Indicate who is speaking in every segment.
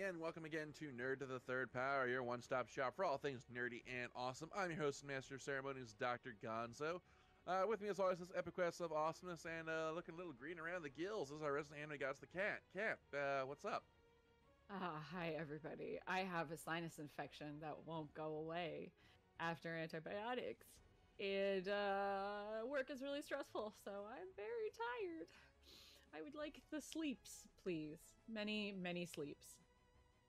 Speaker 1: and welcome again to Nerd to the Third Power, your one-stop shop for all things nerdy and awesome. I'm your host and master of ceremonies, Dr. Gonzo. With me as always is EpiQuest of Awesomeness, and looking a little green around the gills is our resident anime goddess, the cat. Cat, what's up?
Speaker 2: Hi everybody. I have a sinus infection that won't go away after antibiotics. And work is really stressful, so I'm very tired. I would like the sleeps, please. Many, many sleeps.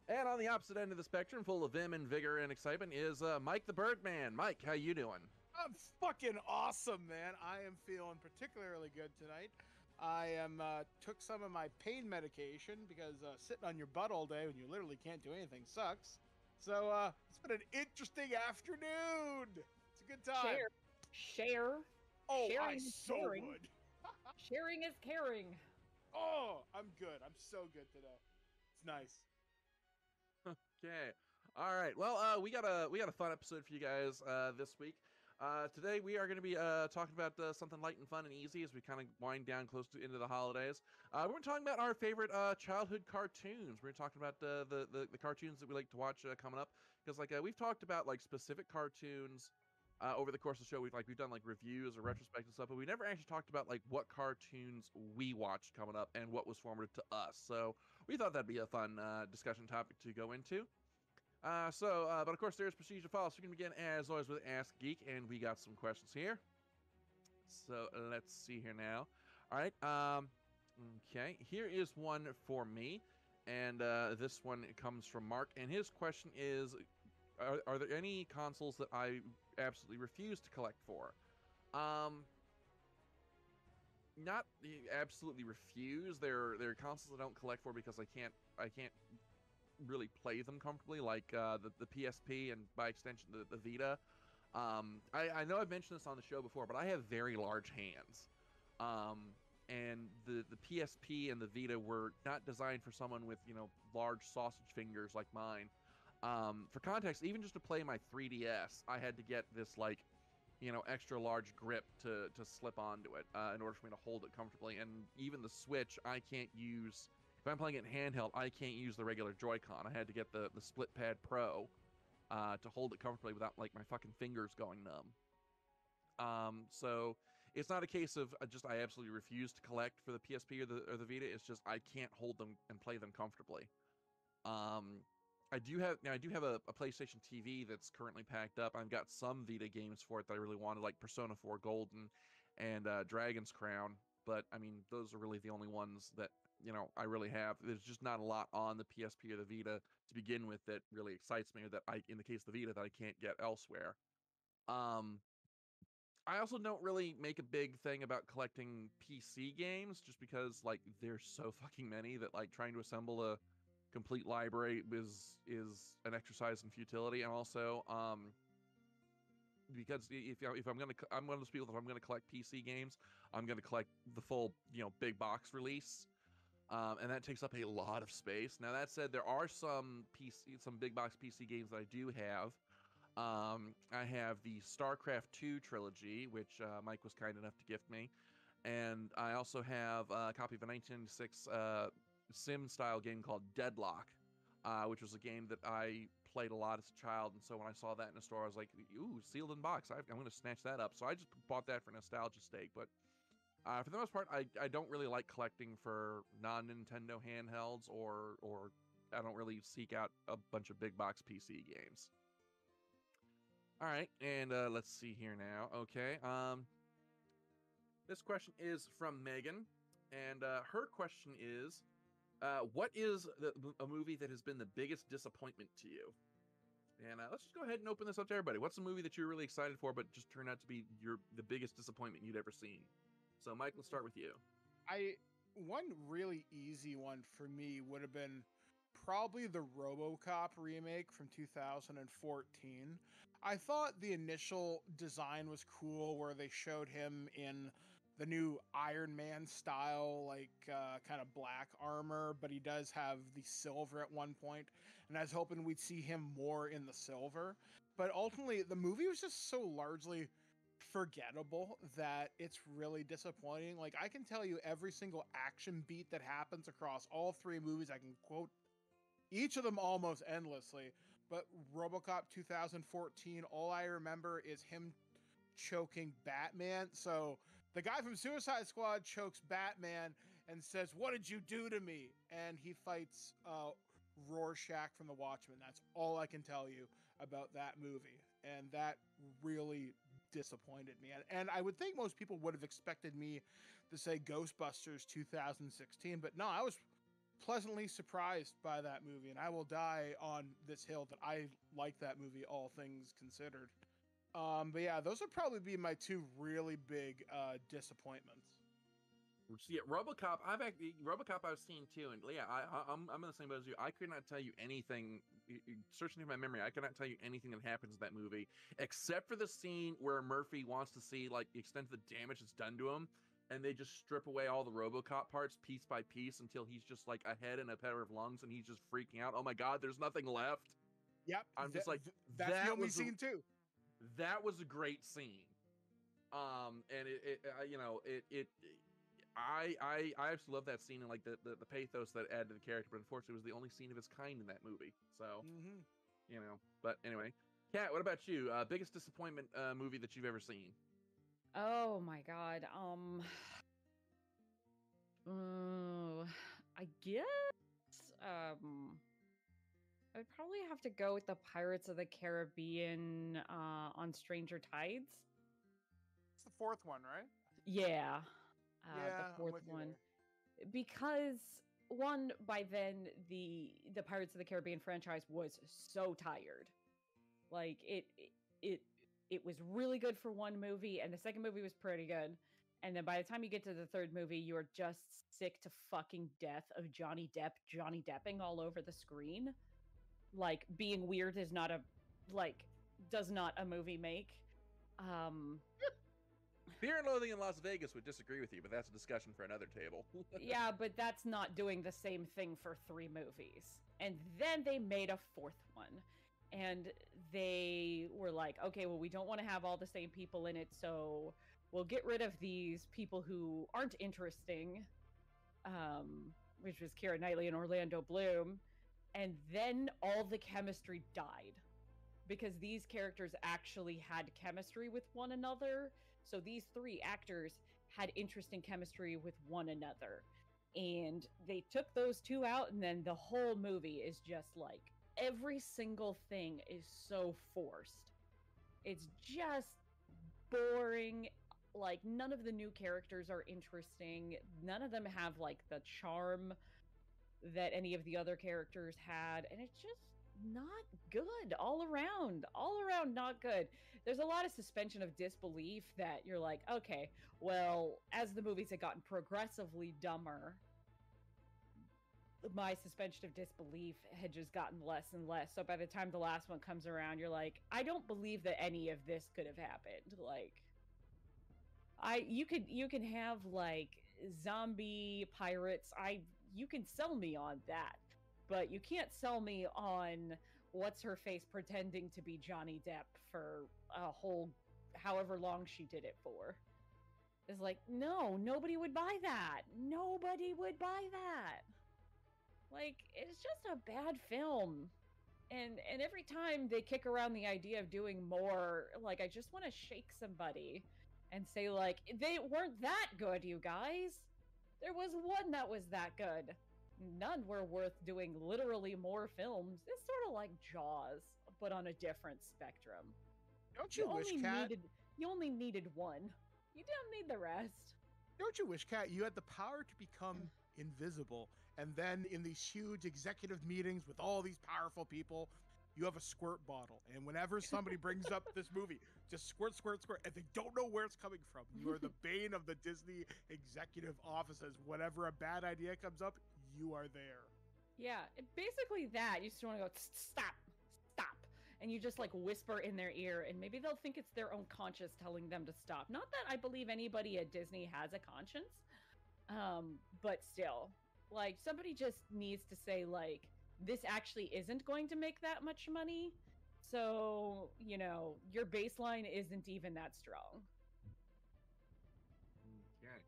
Speaker 1: And on the opposite end of the spectrum, full of vim and vigor and excitement, is Mike the Birdman. Mike, how you doing?
Speaker 3: I'm fucking awesome, man. I am feeling particularly good tonight. I took some of my pain medication because sitting on your butt all day when you literally can't do anything sucks. So it's been an interesting afternoon. It's a good time.
Speaker 2: Share.
Speaker 3: Oh,
Speaker 2: Sharing
Speaker 3: I
Speaker 2: is
Speaker 3: so
Speaker 2: caring.
Speaker 3: would.
Speaker 2: Sharing is caring.
Speaker 3: Oh, I'm good. I'm so good today. It's nice.
Speaker 1: Okay. All right. Well, we got a fun episode for you guys this week. Today we are going to be talking about something light and fun and easy as we kind of wind down close to into the holidays. We're talking about our favorite childhood cartoons. We're talking about the cartoons that we like to watch coming up, because we've talked about like specific cartoons over the course of the show. We've done like reviews or retrospective stuff, but we never actually talked about like what cartoons we watched coming up and what was formative to us. So we thought that'd be a fun discussion topic to go into. But of course, there's procedure to follow. So we can begin, as always, with Ask Geek, and we got some questions here. So let's see here now. All right. Okay. Here is one for me, and this one comes from Mark, and his question is: Are there any consoles that I absolutely refuse to collect for? Not absolutely refuse. There are consoles I don't collect for because I can't really play them comfortably, like the PSP and by extension the Vita. I know I've mentioned this on the show before, but I have very large hands. And the PSP and the Vita were not designed for someone with, large sausage fingers like mine. For context, even just to play my 3DS, I had to get this extra large grip to slip onto it in order for me to hold it comfortably. And even the Switch, I can't use. If I'm playing it handheld, I can't use the regular Joy-Con. I had to get the Split Pad Pro to hold it comfortably without my fucking fingers going numb. So it's not a case of I absolutely refuse to collect for the PSP or the Vita. It's just I can't hold them and play them comfortably. I do have a PlayStation TV that's currently packed up. I've got some Vita games for it that I really wanted, like Persona 4 Golden and Dragon's Crown. But I mean, those are really the only ones that I really have. There's just not a lot on the PSP or the Vita to begin with that really excites me, or that in the case of the Vita, that I can't get elsewhere. I also don't really make a big thing about collecting PC games, just because there's so fucking many that trying to assemble a complete library is an exercise in futility. And also because if I'm one of those people that if I'm gonna collect PC games, I'm gonna collect the full big box release. And that takes up a lot of space. Now that said, there are some big box PC games that I do have. I have the StarCraft 2 trilogy, which Mike was kind enough to gift me, and I also have a copy of a 1996 sim-style game called Deadlock, which was a game that I played a lot as a child. And so when I saw that in a store, I was like, "Ooh, sealed in box! I'm going to snatch that up." So I just bought that for nostalgia's sake, but. For the most part, I don't really like collecting for non-Nintendo handhelds, or I don't really seek out a bunch of big box PC games. All right, and let's see here now. Okay, this question is from Megan, and her question is, what is a movie that has been the biggest disappointment to you? And let's just go ahead and open this up to everybody. What's a movie that you're really excited for, but just turned out to be the biggest disappointment you'd ever seen? So, Mike, let's start with you.
Speaker 3: One really easy one for me would have been probably the RoboCop remake from 2014. I thought the initial design was cool, where they showed him in the new Iron Man style, kind of black armor, but he does have the silver at one point, and I was hoping we'd see him more in the silver. But ultimately, the movie was just so largely forgettable that it's really disappointing. Like, I can tell you every single action beat that happens across all three movies. I can quote each of them almost endlessly. But RoboCop 2014, all I remember is him choking Batman. So the guy from Suicide Squad chokes Batman and says, "What did you do to me?" And he fights Rorschach from The Watchmen. That's all I can tell you about that movie. And that really disappointed me. And I would think most people would have expected me to say Ghostbusters 2016, but no, I was pleasantly surprised by that movie, and I will die on this hill that I like that movie, all things considered. But yeah, those would probably be my two really big disappointments.
Speaker 1: Yeah, RoboCop. RoboCop I've seen too, and yeah, I'm in the same boat as you. I could not tell you anything. Searching through my memory, I could not tell you anything that happens in that movie, except for the scene where Murphy wants to see like the extent of the damage that's done to him, and they just strip away all the RoboCop parts piece by piece until he's just like a head and a pair of lungs, and he's just freaking out. Oh my God, there's nothing left.
Speaker 3: Yep,
Speaker 1: I'm just like,
Speaker 3: that's the only scene too.
Speaker 1: That was a great scene. And I absolutely love that scene and like the pathos that added to the character, but unfortunately it was the only scene of its kind in that movie. So, but anyway, Kat, what about you? Biggest disappointment movie that you've ever seen?
Speaker 2: Oh my God. I guess I'd probably have to go with the Pirates of the Caribbean on Stranger Tides.
Speaker 3: It's the fourth one, right?
Speaker 2: Yeah.
Speaker 3: Yeah,
Speaker 2: the fourth one. Because one, by then the Pirates of the Caribbean franchise was so tired. Like it was really good for one movie, and the second movie was pretty good. And then by the time you get to the third movie, you are just sick to fucking death of Johnny Depping all over the screen. Like, being weird is not does not a movie make.
Speaker 1: Fear and Loathing in Las Vegas would disagree with you, but that's a discussion for another table.
Speaker 2: Yeah, but that's not doing the same thing for 3 movies. And then they made a fourth one. And they were like, okay, well, we don't want to have all the same people in it, so we'll get rid of these people who aren't interesting, which was Keira Knightley and Orlando Bloom. And then all the chemistry died. Because these characters actually had chemistry with one another. So these 3 actors had interesting chemistry with one another. And they took those 2 out, and then the whole movie is just like, every single thing is so forced. It's just boring. Like, none of the new characters are interesting. None of them have, like, the charm that any of the other characters had. And it's just not good all around not good. There's a lot of suspension of disbelief that you're like, okay, well, as the movies had gotten progressively dumber, my suspension of disbelief had just gotten less and less. So by the time the last one comes around, you're like, I don't believe that any of this could have happened. Like, you can have like zombie pirates. You can sell me on that. But you can't sell me on what's her face pretending to be Johnny Depp for a whole however long she did it for. It's like, no, nobody would buy that. Nobody would buy that. Like, it's just a bad film. And every time they kick around the idea of doing more, like, I just want to shake somebody and say, like, they weren't that good, you guys. There was one that was that good. None were worth doing literally more films. It's sort of like Jaws, but on a different spectrum.
Speaker 3: Don't you wish, Kat?
Speaker 2: You only needed one. You don't need the rest.
Speaker 3: Don't you wish, Kat, you had the power to become invisible, and then in these huge executive meetings with all these powerful people, you have a squirt bottle, and whenever somebody brings up this movie, just squirt, squirt, squirt, and they don't know where it's coming from. You are the bane of the Disney executive offices. Whenever a bad idea comes up, you are there.
Speaker 2: Yeah, basically that. You just want to go, stop, stop. And you just like whisper in their ear, and maybe they'll think it's their own conscience telling them to stop. Not that I believe anybody at Disney has a conscience, but still, like, somebody just needs to say, like, this actually isn't going to make that much money, so, you know, your baseline isn't even that strong.
Speaker 1: Okay.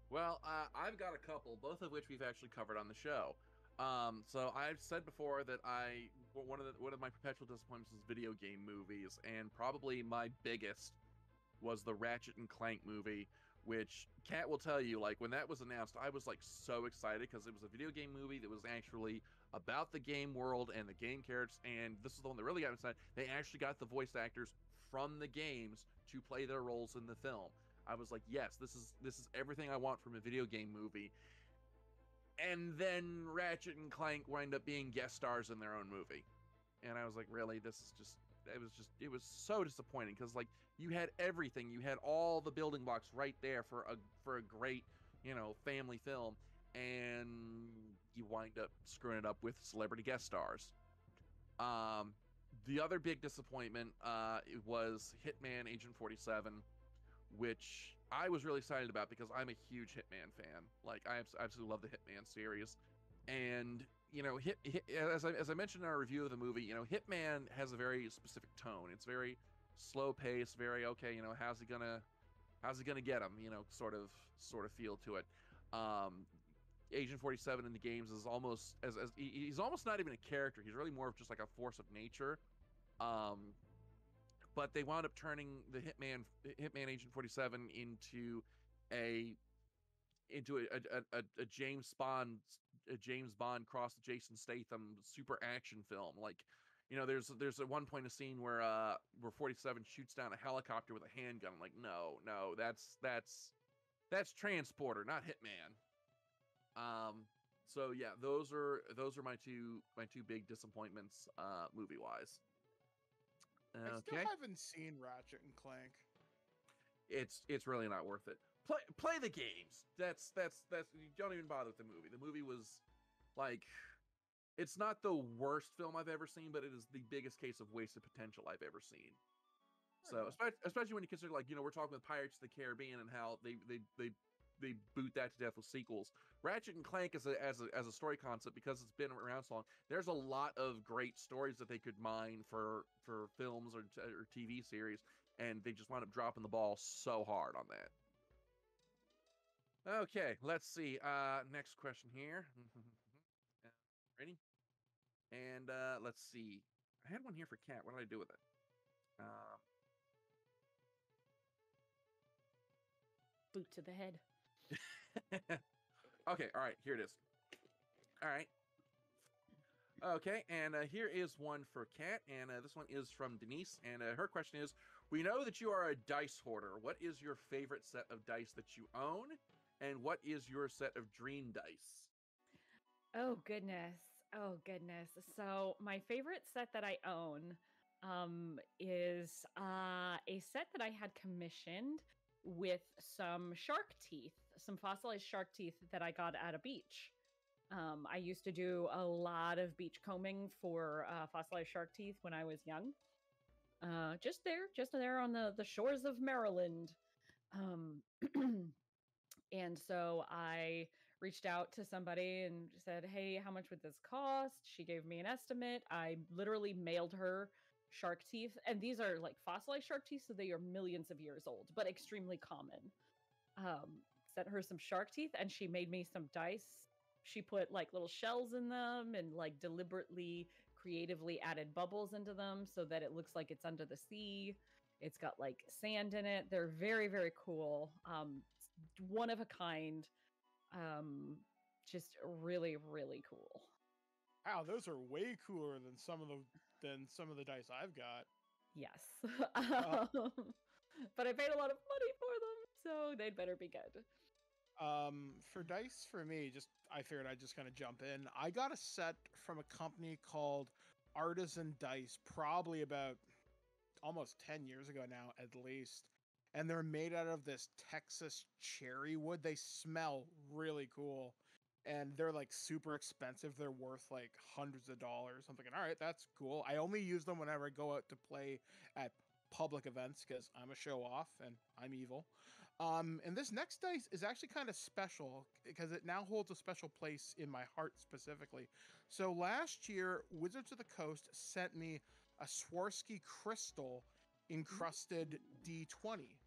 Speaker 1: Well, I've got a couple, both of which we've actually covered on the show. So I've said before that one of my perpetual disappointments is video game movies, and probably my biggest was the Ratchet and Clank movie, which Kat will tell you, like when that was announced, I was like so excited because it was a video game movie that was actually about the game world and the game characters, and this is the one that really got me excited. They actually got the voice actors from the games to play their roles in the film. I was like, yes, this is everything I want from a video game movie. And then Ratchet and Clank wind up being guest stars in their own movie, and I was like, really, this is just it was so disappointing because like you had everything, you had all the building blocks right there for a great family film, and you wind up screwing it up with celebrity guest stars. Um, the other big disappointment was Hitman Agent 47, which I was really excited about because I'm a huge Hitman fan. Like I absolutely love the Hitman series, and as I mentioned in our review of the movie, Hitman has a very specific tone. It's very slow paced, very okay. How's he gonna get him? Sort of feel to it. Agent 47 in the games is almost as he's almost not even a character. He's really more of just like a force of nature. But they wound up turning the Hitman Agent 47 into a James Bond cross Jason Statham super action film. Like, there's at one point a scene where 47 shoots down a helicopter with a handgun. I'm like, no, that's Transporter, not Hitman. So yeah, those are my two big disappointments movie wise.
Speaker 3: I still haven't seen Ratchet and Clank.
Speaker 1: It's really not worth it. Play the games. That's you don't even bother with the movie. The movie was like, it's not the worst film I've ever seen, but it is the biggest case of wasted potential I've ever seen. So especially when you consider, like, we're talking with Pirates of the Caribbean and how they boot that to death with sequels. Ratchet and Clank as a story concept, because it's been around so long, there's a lot of great stories that they could mine for films or TV series, and they just wound up dropping the ball so hard on that. Okay, let's see. Next question here. Ready? And let's see. I had one here for Kat. What did I do with it?
Speaker 2: Boot to the head.
Speaker 1: Okay, all right, here it is. All right. Okay, and here is one for Kat, and this one is from Denise, and her question is, we know that you are a dice hoarder. What is your favorite set of dice that you own, and what is your set of dream dice?
Speaker 2: Oh, goodness. Oh, goodness. So my favorite set that I own is a set that I had commissioned with some shark teeth, some fossilized shark teeth that I got at a beach. I used to do a lot of beach combing for fossilized shark teeth when I was young. Just there on the shores of Maryland. And so I reached out to somebody and said, hey, how much would this cost? She gave me an estimate. I literally mailed her shark teeth. And these are like fossilized shark teeth, so they are millions of years old, but extremely common. Sent her some shark teeth, and she made me some dice. She put like little shells in them and like deliberately creatively added bubbles into them so that it looks like it's under the sea. It's got like sand in it. They're very, very cool. One of a kind. Just really, really cool.
Speaker 3: Wow, those are way cooler than some of the dice I've got.
Speaker 2: Yes. But I paid a lot of money for them, so they'd better be good.
Speaker 3: For dice, for me, I figured I'd just kind of jump in. I got a set from a company called Artisan Dice, probably about almost 10 years ago now, at least. And they're made out of this Texas cherry wood. They smell really cool. And they're like super expensive. They're worth like hundreds of dollars. I'm thinking, all right, that's cool. I only use them whenever I go out to play at public events because I'm a show off and I'm evil. And this next dice is actually kind of special because it now holds a special place in my heart specifically. So last year, Wizards of the Coast sent me a Swarovski crystal encrusted D20.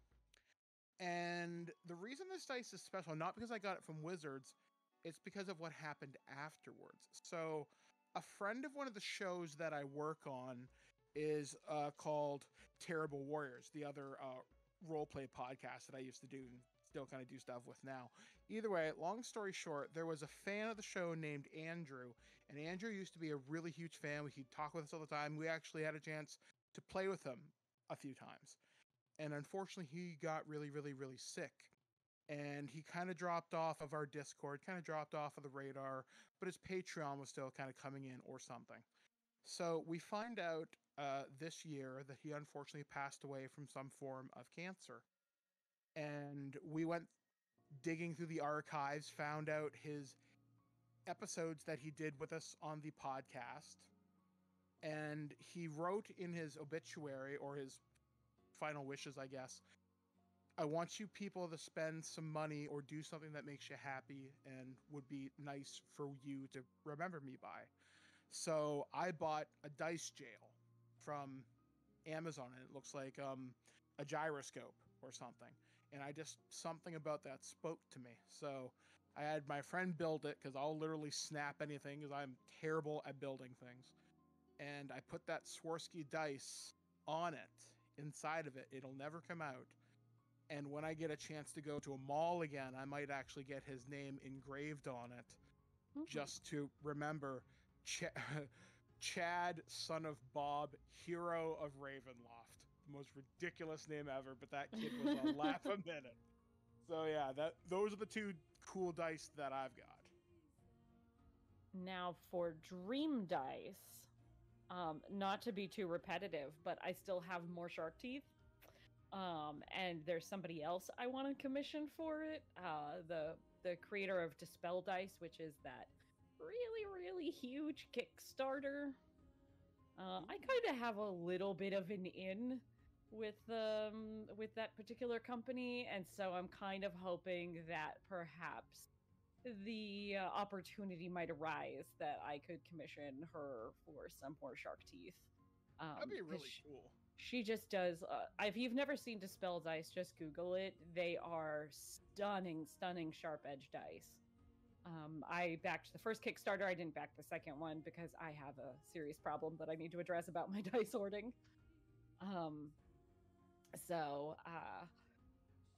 Speaker 3: And the reason this dice is special, not because I got it from Wizards, It's because of what happened afterwards. So, a friend of one of the shows that I work on is called Terrible Warriors, the other roleplay podcast that I used to do and still kind of do stuff with now. Either way, long story short, there was a fan of the show named Andrew, and Andrew used to be a really huge fan. He'd talk with us all the time. We actually had a chance to play with him a few times. And unfortunately, he got really, really, really sick. And he kind of dropped off of our Discord, kind of dropped off of the radar, but his Patreon was still kind of coming in or something. So we find out this year that he unfortunately passed away from some form of cancer. And we went digging through the archives, found out his episodes that he did with us on the podcast. And he wrote in his obituary, or his final wishes, I guess, I want you people to spend some money or do something that makes you happy and would be nice for you to remember me by. So I bought a dice jail from Amazon, and it looks like a gyroscope or something. And I just, something about that spoke to me. So I had my friend build it, because I'll literally snap anything, because I'm terrible at building things. And I put that Swarovski dice on it, inside of it. It'll never come out. And when I get a chance to go to a mall again, I might actually get his name engraved on it, just to remember Chad, son of Bob, hero of Ravenloft. The most ridiculous name ever, but that kid was a laugh a minute. So yeah, those are the two cool dice that I've got.
Speaker 2: Now for Dream Dice, not to be too repetitive, but I still have more shark teeth. And there's somebody else I want to commission for it. The creator of Dispel Dice, which is that really huge Kickstarter. I kind of have a little bit of an in with that particular company, and so I'm kind of hoping that perhaps the opportunity might arise that I could commission her for some more shark teeth.
Speaker 3: That'd be really cool.
Speaker 2: She just does. If you've never seen Dispel Dice, just Google it. They are stunning sharp edge dice. I backed the first Kickstarter. I didn't back the second one because I have a serious problem that I need to address about my dice sorting.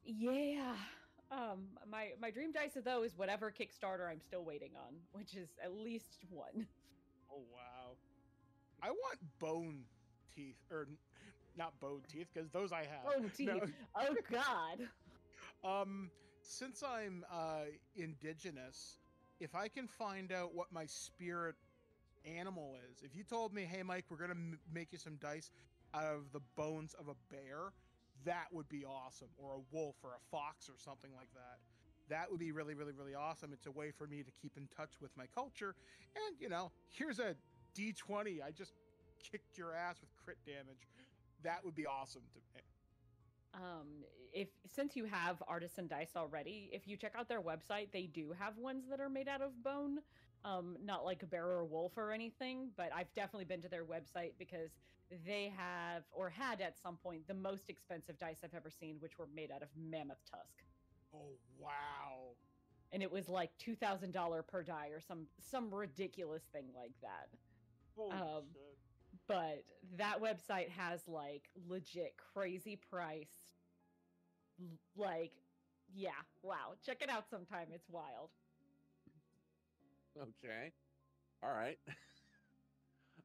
Speaker 2: Yeah. My dream dice though is whatever Kickstarter I'm still waiting on, which is at least one.
Speaker 3: Oh wow. I want bone teeth, or not bone teeth, because those I have.
Speaker 2: Bone teeth. No. Oh God.
Speaker 3: Since I'm indigenous, if I can find out what my spirit animal is, if you told me, hey Mike, we're gonna make you some dice out of the bones of a bear, that would be awesome. Or a wolf or a fox or something like that. That would be really awesome. It's a way for me to keep in touch with my culture. And, you know, here's a D20. I just kicked your ass with crit damage. That would be awesome to me.
Speaker 2: Since you have artisan dice already, if you check out their website, they do have ones that are made out of bone. Not like a bear or a wolf or anything, but I've definitely been to their website because they have, or had at some point, the most expensive dice I've ever seen, which were made out of mammoth tusk.
Speaker 3: Oh, wow.
Speaker 2: And it was like $2,000 per die or some ridiculous thing like that.
Speaker 3: Holy shit.
Speaker 2: But that website has like legit crazy price. Like, yeah, wow. Check it out sometime. It's wild.
Speaker 1: Okay. All right.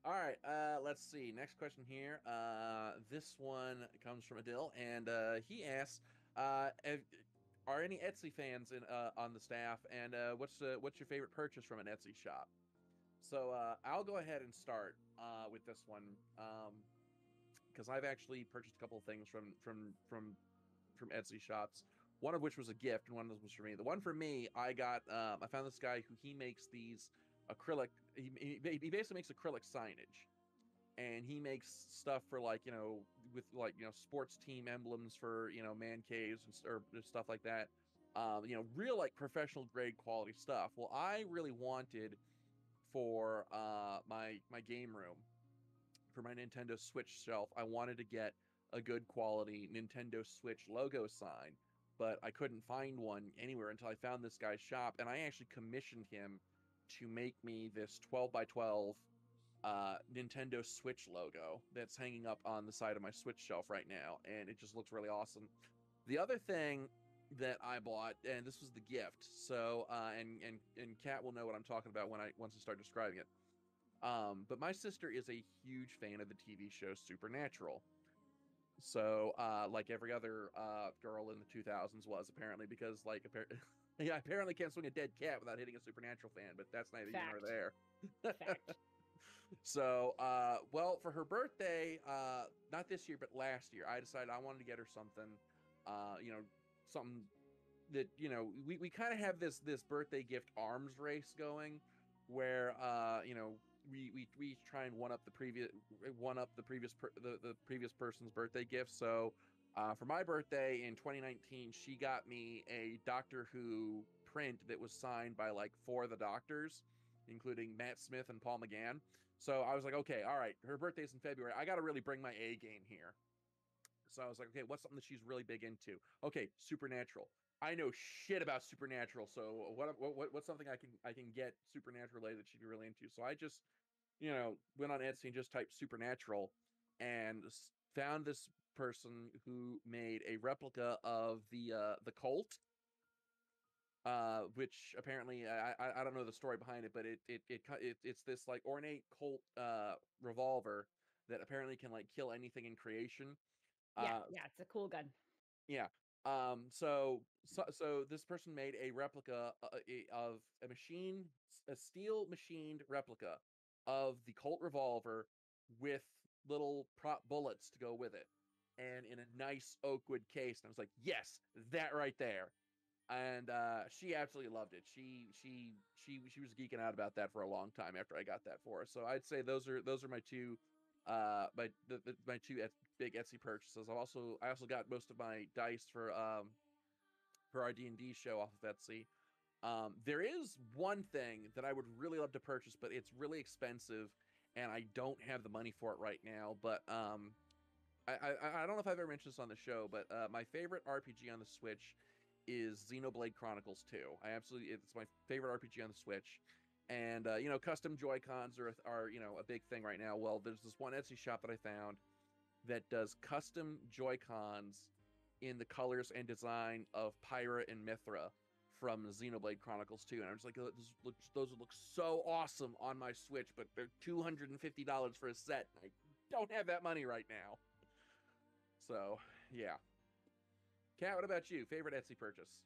Speaker 1: All right. Let's see. Next question here. This one comes from Adil, and he asks, are any Etsy fans on the staff, and what's your favorite purchase from an Etsy shop? So I'll go ahead and start with this one, because I've actually purchased a couple of things from Etsy shops. One of which was a gift, and one of those was for me. The one for me, I found this guy who he makes these acrylic. He basically makes acrylic signage, and he makes stuff for with sports team emblems for man caves or stuff like that. Real like professional grade quality stuff. Well, I really wanted for my game room, for my Nintendo Switch shelf, I wanted to get a good quality Nintendo Switch logo sign but I couldn't find one anywhere until I found this guy's shop, and I actually commissioned him to make me this 12 by 12 Nintendo Switch logo that's hanging up on the side of my Switch shelf right now, and it just looks really awesome. The other thing that I bought, and this was the gift, so and Kat will know what I'm talking about once I start describing it. But my sister is a huge fan of the TV show Supernatural. So, like every other girl in the 2000s was apparently, because like yeah, apparently can't swing a dead cat without hitting a Supernatural fan, but that's neither here nor there.
Speaker 2: Fact.
Speaker 1: So, well, for her birthday, not this year, but last year, I decided I wanted to get her something, something that, we kind of have this birthday gift arms race going where, we try and one up the previous the previous person's birthday gift. So, for my birthday in 2019, she got me a Doctor Who print that was signed by like 4 of the Doctors, including Matt Smith and Paul McGann. So I was like, okay, all right, her birthday's in February. I got to really bring my A game here. So I was like, okay, what's something that she's really big into? Okay, Supernatural. I know shit about Supernatural, so what's something I can get Supernatural related that she'd be really into? So I just, went on Etsy and just typed Supernatural and found this person who made a replica of the Colt, which apparently I don't know the story behind it, but it's this like ornate Colt revolver that apparently can like kill anything in creation.
Speaker 2: Yeah, it's a cool gun.
Speaker 1: Yeah. So this person made a replica of a steel machined replica of the Colt revolver with little prop bullets to go with it, and in a nice oak wood case. And I was like, yes, that right there. And she absolutely loved it. She was geeking out about that for a long time after I got that for her. So I'd say those are my two my two big Etsy purchases. I also got most of my dice for our D&D show off of Etsy. There is one thing that I would really love to purchase, but it's really expensive, and I don't have the money for it right now. But I don't know if I've ever mentioned this on the show, but my favorite RPG on the Switch is Xenoblade Chronicles 2. It's my favorite RPG on the Switch. And custom Joy-Cons are a big thing right now. Well, there's this one Etsy shop that I found that does custom Joy-Cons in the colors and design of Pyra and Mithra from Xenoblade Chronicles 2. And I was like, those would look so awesome on my Switch, but they're $250 for a set. I don't have that money right now. So, yeah. Kat, what about you? Favorite Etsy purchase?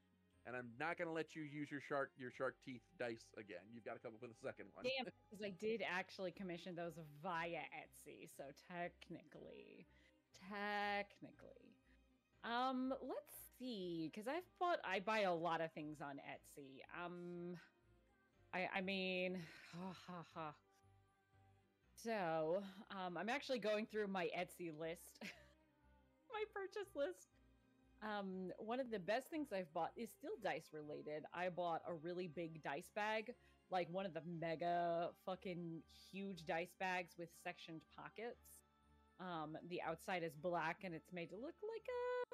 Speaker 1: And I'm not going to let you use your shark teeth dice again. You've got to come up with a second one.
Speaker 2: Damn, because I did actually commission those via Etsy, so technically. Let's see, because I buy a lot of things on Etsy. I mean, So, I'm actually going through my Etsy list, my purchase list. One of the best things I've bought is still dice related. I bought a really big dice bag, like one of the mega fucking huge dice bags with sectioned pockets. The outside is black and it's made to look like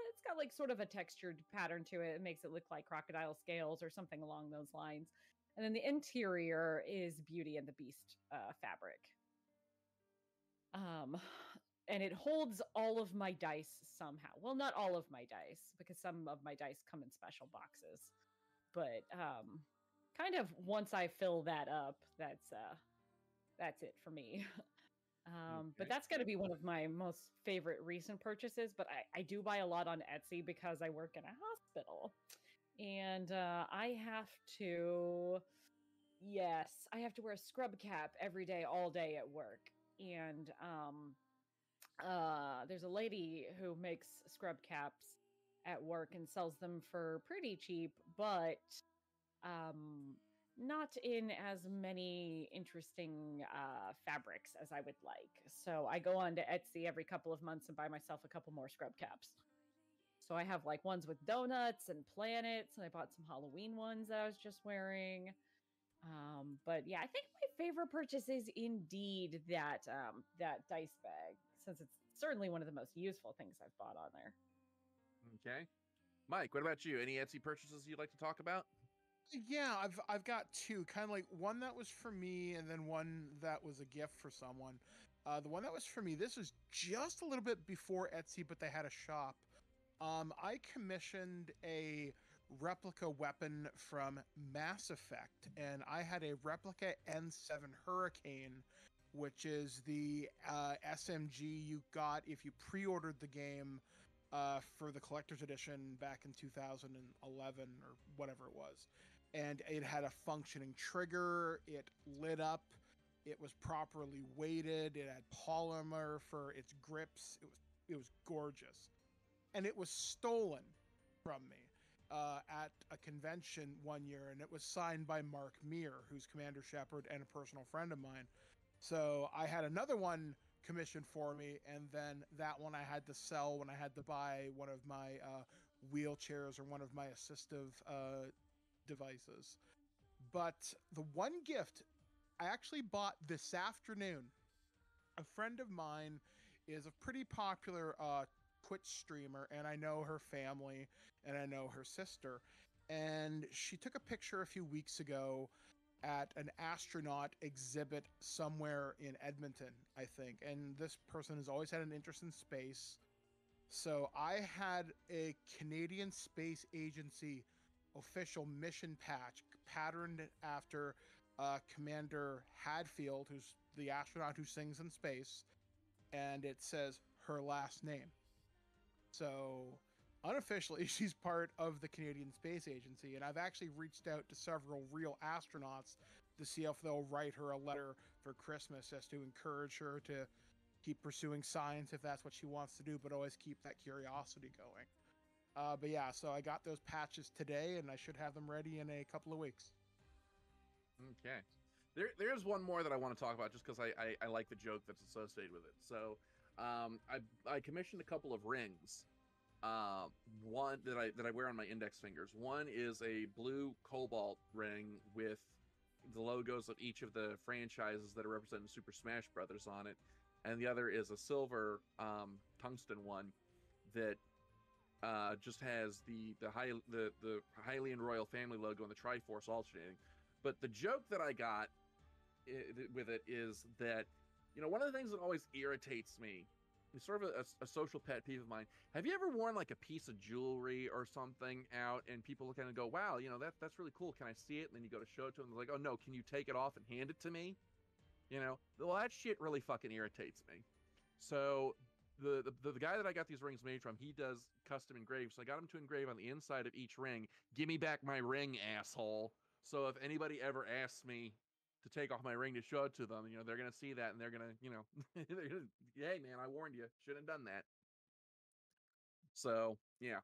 Speaker 2: it's got like sort of a textured pattern to it. It makes it look like crocodile scales or something along those lines. And then the interior is Beauty and the Beast fabric. And it holds all of my dice somehow. Well, not all of my dice, because some of my dice come in special boxes. But kind of once I fill that up, that's it for me. But that's going to be one of my most favorite recent purchases. But I do buy a lot on Etsy because I work in a hospital. And I have to wear a scrub cap every day, all day at work. And there's a lady who makes scrub caps at work and sells them for pretty cheap, but not in as many interesting fabrics as I would like. So I go on to Etsy every couple of months and buy myself a couple more scrub caps. So I have like ones with donuts and planets, and I bought some Halloween ones that I was just wearing. But yeah, I think my favorite purchase is indeed that dice bag, since it's certainly one of the most useful things I've bought on there.
Speaker 1: Okay. Mike, what about you? Any Etsy purchases you'd like to talk about?
Speaker 3: Yeah, I've got two, kind of like one that was for me, and then one that was a gift for someone. The one that was for me, this was just a little bit before Etsy, but they had a shop. I commissioned a replica weapon from Mass Effect, and I had a replica N7 Hurricane, which is the SMG you got if you pre-ordered the game for the collector's edition back in 2011 or whatever it was. And it had a functioning trigger, it lit up, it was properly weighted, it had polymer for its grips. It was gorgeous. And it was stolen from me at a convention one year, and it was signed by Mark Meer, who's Commander Shepard and a personal friend of mine. So I had another one commissioned for me, and then that one I had to sell when I had to buy one of my wheelchairs or one of my assistive devices. But the one gift I actually bought this afternoon, a friend of mine is a pretty popular Twitch streamer, and I know her family and I know her sister. And she took a picture a few weeks ago at an astronaut exhibit somewhere in Edmonton, I think. And this person has always had an interest in space. So I had a Canadian Space Agency official mission patch patterned after Commander Hadfield, who's the astronaut who sings in space, and it says her last name. So unofficially, she's part of the Canadian Space Agency, and I've actually reached out to several real astronauts to see if they'll write her a letter for Christmas, just to encourage her to keep pursuing science if that's what she wants to do, but always keep that curiosity going. But yeah, so I got those patches today, and I should have them ready in a couple of weeks.
Speaker 1: Okay. There's one more that I want to talk about just because I like the joke that's associated with it. So I commissioned a couple of rings. One that I wear on my index fingers. One is a blue cobalt ring with the logos of each of the franchises that are represented in Super Smash Brothers on it, and the other is a silver tungsten one that just has the Hylian royal family logo and the Triforce alternating. But the joke that I got with it is that, you know, one of the things that always irritates me, it's sort of a social pet peeve of mine. Have you ever worn like a piece of jewelry or something out and people look at it and go, wow, you know, that's really cool. Can I see it? And then you go to show it to them. They're like, oh no, can you take it off and hand it to me? You know, well, that shit really fucking irritates me. So the guy that I got these rings made from, he does custom engraves. So I got him to engrave on the inside of each ring, give me back my ring, asshole. So if anybody ever asks me to take off my ring to show it to them, you know, they're going to see that and they're going to, you know, they're gonna, hey man, I warned you, shouldn't have done that. So yeah.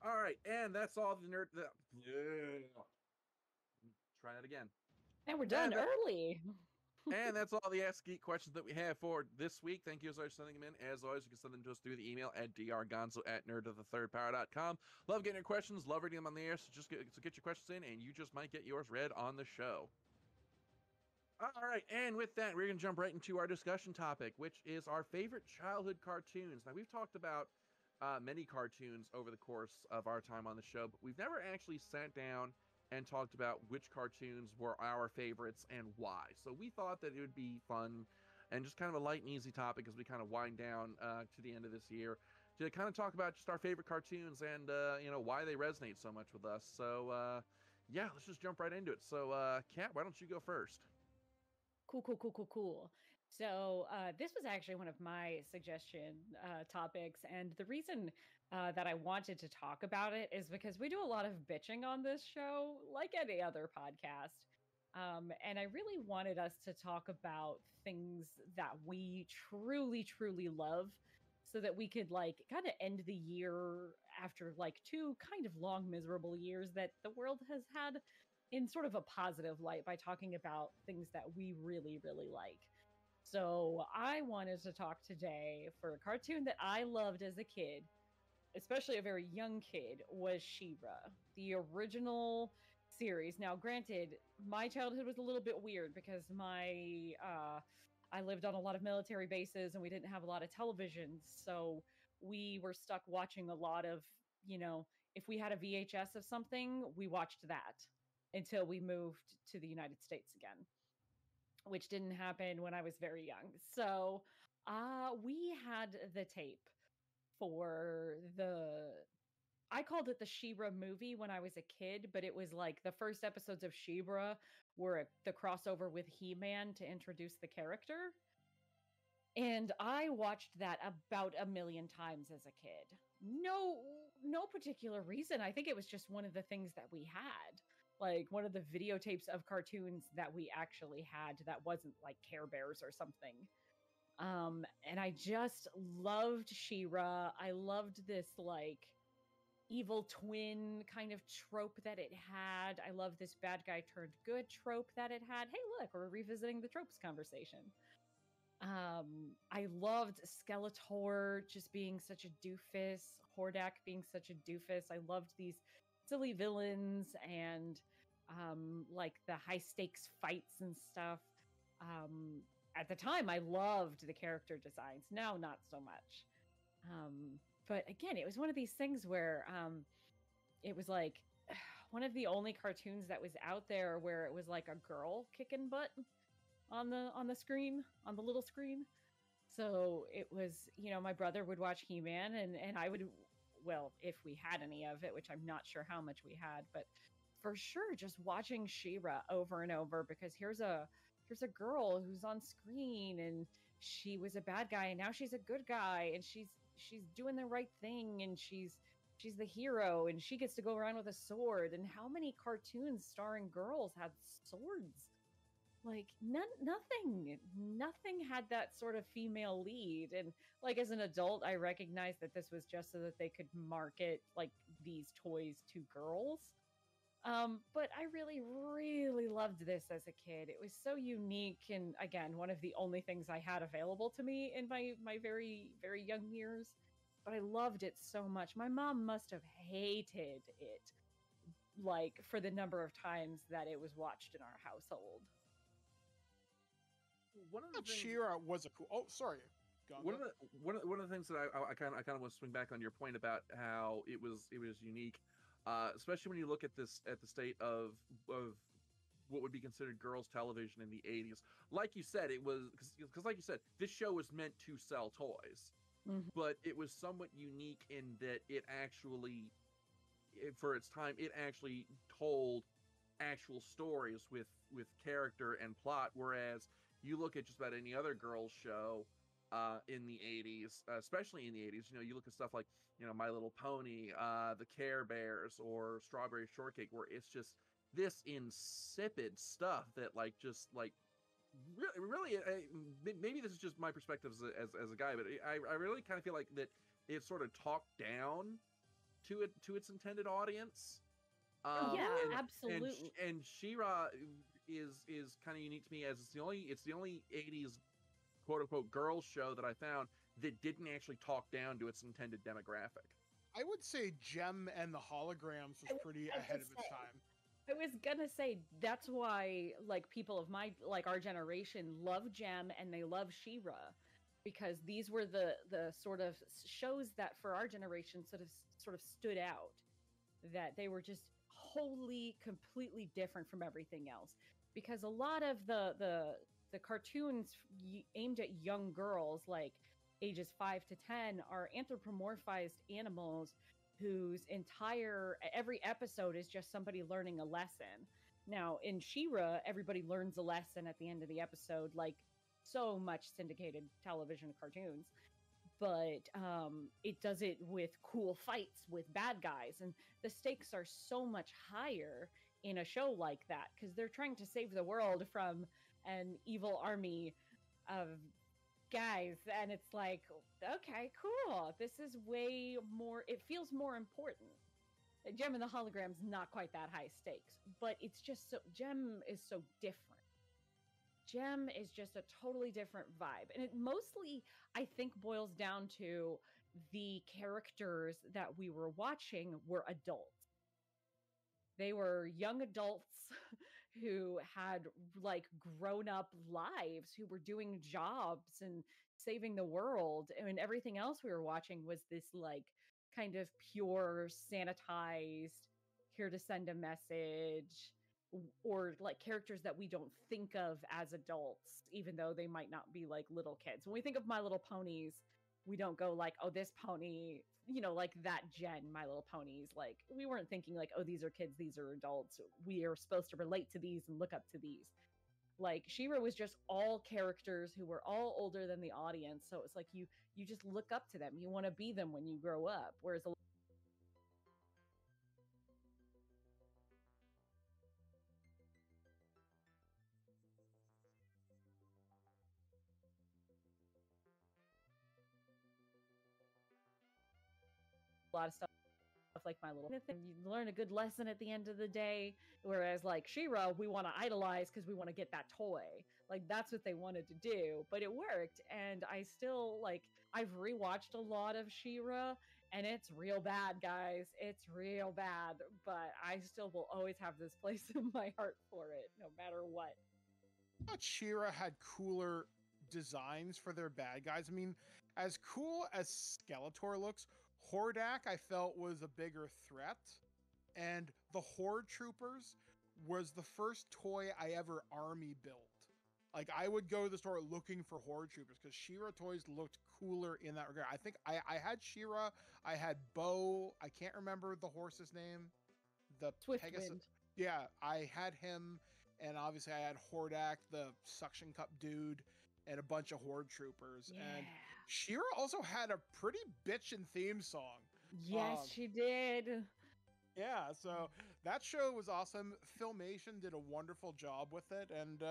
Speaker 1: All right. And that's all the nerd. Try that again.
Speaker 2: And we're done early.
Speaker 1: And that's all the Ask Geek questions that we have for this week. Thank you as always for sending them in. As always, you can send them to us through the email at drgonzo@nerdofthethirdpower.com. Love getting your questions. Love reading them on the air. So get your questions in, and you just might get yours read on the show. All right, and with that, we're going to jump right into our discussion topic, which is our favorite childhood cartoons. Now, we've talked about many cartoons over the course of our time on the show, but we've never actually sat down and talked about which cartoons were our favorites and why. So we thought that it would be fun and just kind of a light and easy topic as we kind of wind down to the end of this year to kind of talk about just our favorite cartoons and, you know, why they resonate so much with us. So, yeah, let's just jump right into it. So, Kat, why don't you go first?
Speaker 2: Cool. So this was actually one of my suggestion topics, and the reason that I wanted to talk about it is because we do a lot of bitching on this show, like any other podcast. And I really wanted us to talk about things that we truly love, so that we could like kind of end the year after like two kind of long miserable years that the world has had in sort of a positive light by talking about things that we really like. So I wanted to talk today for a cartoon that I loved as a kid, especially a very young kid, was She-Ra, the original series. Now, granted, my childhood was a little bit weird because I lived on a lot of military bases and we didn't have a lot of television, so we were stuck watching a lot of, you know, if we had a VHS of something, we watched that until we moved to the United States again, which didn't happen when I was very young. So we had the tape for I called it the She-Ra movie when I was a kid, but it was like the first episodes of She-Ra were the crossover with He-Man to introduce the character. And I watched that about a million times as a kid. No particular reason. I think it was just one of the things that we had. Like one of the videotapes of cartoons that we actually had that wasn't like Care Bears or something. And I just loved She-Ra. I loved this like evil twin kind of trope that it had. I love this bad guy turned good trope that it had. Hey, look, we're revisiting the tropes conversation. I loved Skeletor just being such a doofus, Hordak being such a doofus. I loved these silly villains and like the high stakes fights and stuff. At the time, I loved the character designs. Now, not so much. But again, it was one of these things where it was like one of the only cartoons that was out there where it was like a girl kicking butt on the screen, on the little screen. So it was, my brother would watch He-Man and I would, well, if we had any of it, which I'm not sure how much we had, but for sure just watching She-Ra over and over, because here's a girl who's on screen and she was a bad guy and now she's a good guy and she's doing the right thing and she's the hero and she gets to go around with a sword. And how many cartoons starring girls had swords? Like nothing had that sort of female lead. And like as an adult, I recognized that this was just so that they could market like these toys to girls. But I really, really loved this as a kid. It was so unique. And again, one of the only things I had available to me in my very, very young years. But I loved it so much. My mom must have hated it, like, for the number of times that it was watched in our household.
Speaker 1: One of the things,
Speaker 3: She-Ra was a cool. Oh, sorry.
Speaker 1: one of the things that I kind of want to swing back on your point about how it was unique, especially when you look at the state of what would be considered girls television in the 80s. Like you said, it was because like you said, this show was meant to sell toys, but it was somewhat unique in that it actually, for its time, it actually told actual stories with character and plot, whereas you look at just about any other girls show in the 80s, especially in the 80s, you look at stuff like, My Little Pony, the Care Bears, or Strawberry Shortcake, where it's just this insipid stuff that really, maybe this is just my perspective as a guy, but I really kind of feel like that it sort of talked down to its intended audience.
Speaker 2: Absolutely.
Speaker 1: And She-Ra is kind of unique to me, as it's the only 80s quote unquote girls show that I found that didn't actually talk down to its intended demographic.
Speaker 3: I would say Jem and the Holograms was pretty ahead of its time.
Speaker 2: I was gonna say that's why like people of our generation love Jem and they love She-Ra, because these were the sort of shows that for our generation sort of stood out, that they were just wholly completely different from everything else. Because a lot of the cartoons aimed at young girls, like ages 5 to 10, are anthropomorphized animals whose every episode is just somebody learning a lesson. Now, in She-Ra, everybody learns a lesson at the end of the episode, like so much syndicated television cartoons. But it does it with cool fights with bad guys, and the stakes are so much higher in a show like that because they're trying to save the world from an evil army of guys, and it's like, okay, cool, this is way more, it feels more important. Jem and the Holograms, not quite that high stakes, but it's just so, Jem is so different. Jem is just a totally different vibe, and it mostly, I think, boils down to the characters that we were watching were adults. They were young adults who had like grown up lives, who were doing jobs and saving the world, and everything else we were watching was this like kind of pure, sanitized, here to send a message, or like characters that we don't think of as adults, even though they might not be like little kids. When we think of My Little Ponies, we don't go like, oh, this pony, like that gen My Little Ponies. Like, we weren't thinking like, oh, these are kids, these are adults. We are supposed to relate to these and look up to these. Like, She-Ra was just all characters who were all older than the audience. So it's like you just look up to them. You want to be them when you grow up. Whereas a lot of stuff like My Little Pony, you learn a good lesson at the end of the day. Whereas like She-Ra, we want to idolize because we want to get that toy. Like, that's what they wanted to do, but it worked. And I still like, I've rewatched a lot of She-Ra, and it's real bad, guys. It's real bad, but I still will always have this place in my heart for it, no matter what.
Speaker 3: I thought She-Ra had cooler designs for their bad guys. I mean, as cool as Skeletor looks, Hordak I felt was a bigger threat, and the Horde Troopers was the first toy I ever army built. Like, I would go to the store looking for Horde Troopers because She-Ra toys looked cooler in that regard. I think I had She-Ra, I had Bo, I can't remember the horse's name, the Pegasus.
Speaker 2: Swiftwind.
Speaker 3: Yeah, I had him, and obviously I had Hordak, the suction cup dude, and a bunch of Horde Troopers.
Speaker 2: Yeah.
Speaker 3: And She-Ra also had a pretty bitchin' theme song.
Speaker 2: Yes, she did.
Speaker 3: Yeah, so that show was awesome. Filmation did a wonderful job with it, and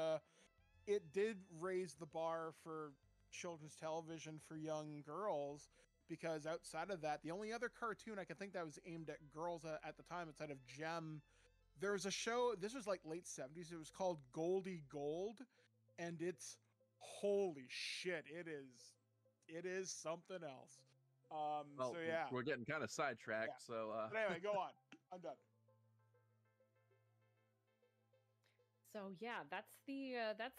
Speaker 3: it did raise the bar for children's television for young girls, because outside of that, the only other cartoon I can think that was aimed at girls at the time outside of Gem, there was a show, this was like late 70s, it was called Goldie Gold, and it's holy shit, it is something else.
Speaker 1: Well,
Speaker 3: so yeah.
Speaker 1: we're getting kind of sidetracked.
Speaker 3: Yeah.
Speaker 1: So
Speaker 3: But anyway, go on. I'm done.
Speaker 2: So yeah, that's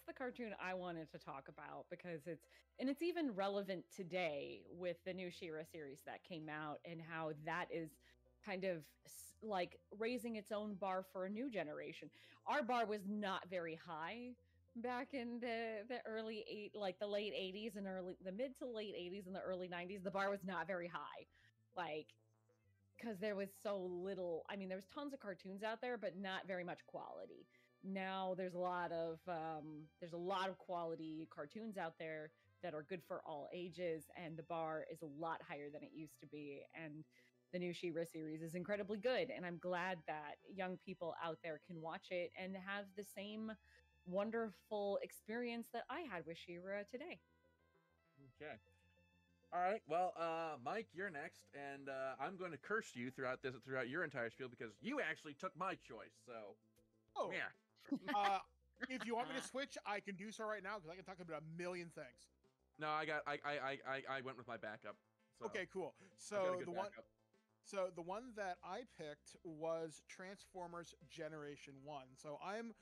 Speaker 2: the cartoon I wanted to talk about, because it's even relevant today with the new She-Ra series that came out, and how that is kind of like raising its own bar for a new generation. Our bar was not very high back in the the late 80s and the mid to late 80s and the early 90s. The bar was not very high. Like, because there was so little. I mean, there was tons of cartoons out there, but not very much quality. Now there's a lot of quality cartoons out there that are good for all ages, and the bar is a lot higher than it used to be. And the new She-Ra series is incredibly good, and I'm glad that young people out there can watch it and have the same wonderful experience that I had with She-Ra today.
Speaker 1: okay. All right. Well, Mike, you're next, and I'm going to curse you throughout your entire spiel because you actually took my choice. So,
Speaker 3: Oh,
Speaker 1: yeah.
Speaker 3: if you want me to switch, I can do so right now because I can talk about a million things.
Speaker 1: No, I went with my backup. So
Speaker 3: Okay, cool.
Speaker 1: I've got a
Speaker 3: So
Speaker 1: good backup.
Speaker 3: the one that I picked was Transformers Generation 1. So I'm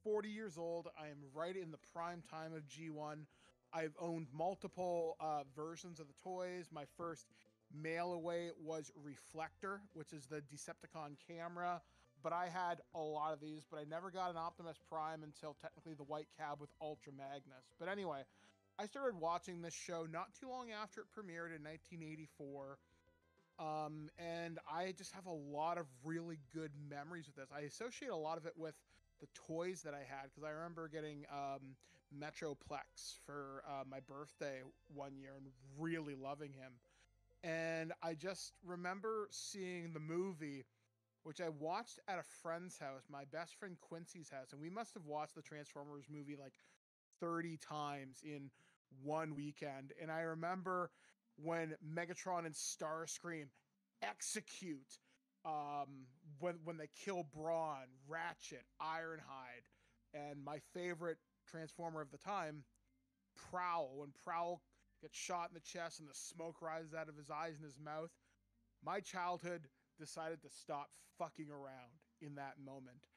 Speaker 3: 40 years old. I am right in the prime time of G1. I've owned multiple versions of the toys. My first mail away was Reflector, which is the Decepticon camera. But I had a lot of these, but I never got an Optimus Prime until technically the White Cab with Ultra Magnus. But anyway, I started watching this show not too long after it premiered in 1984. And I just have a lot of really good memories with this. I associate a lot of it with the toys that I had, because I remember getting Metroplex for my birthday one year and really loving him. And I just remember seeing the movie, which I watched at a friend's house, my best friend Quincy's house, and we must have watched the Transformers movie like 30 times in one weekend. And I remember when Megatron and Starscream execute, when they kill Brawn, Ratchet, Ironhide, and my favorite Transformer of the time, Prowl. When Prowl gets shot in the chest and the smoke rises out of his eyes and his mouth, my childhood decided to stop fucking around in that moment.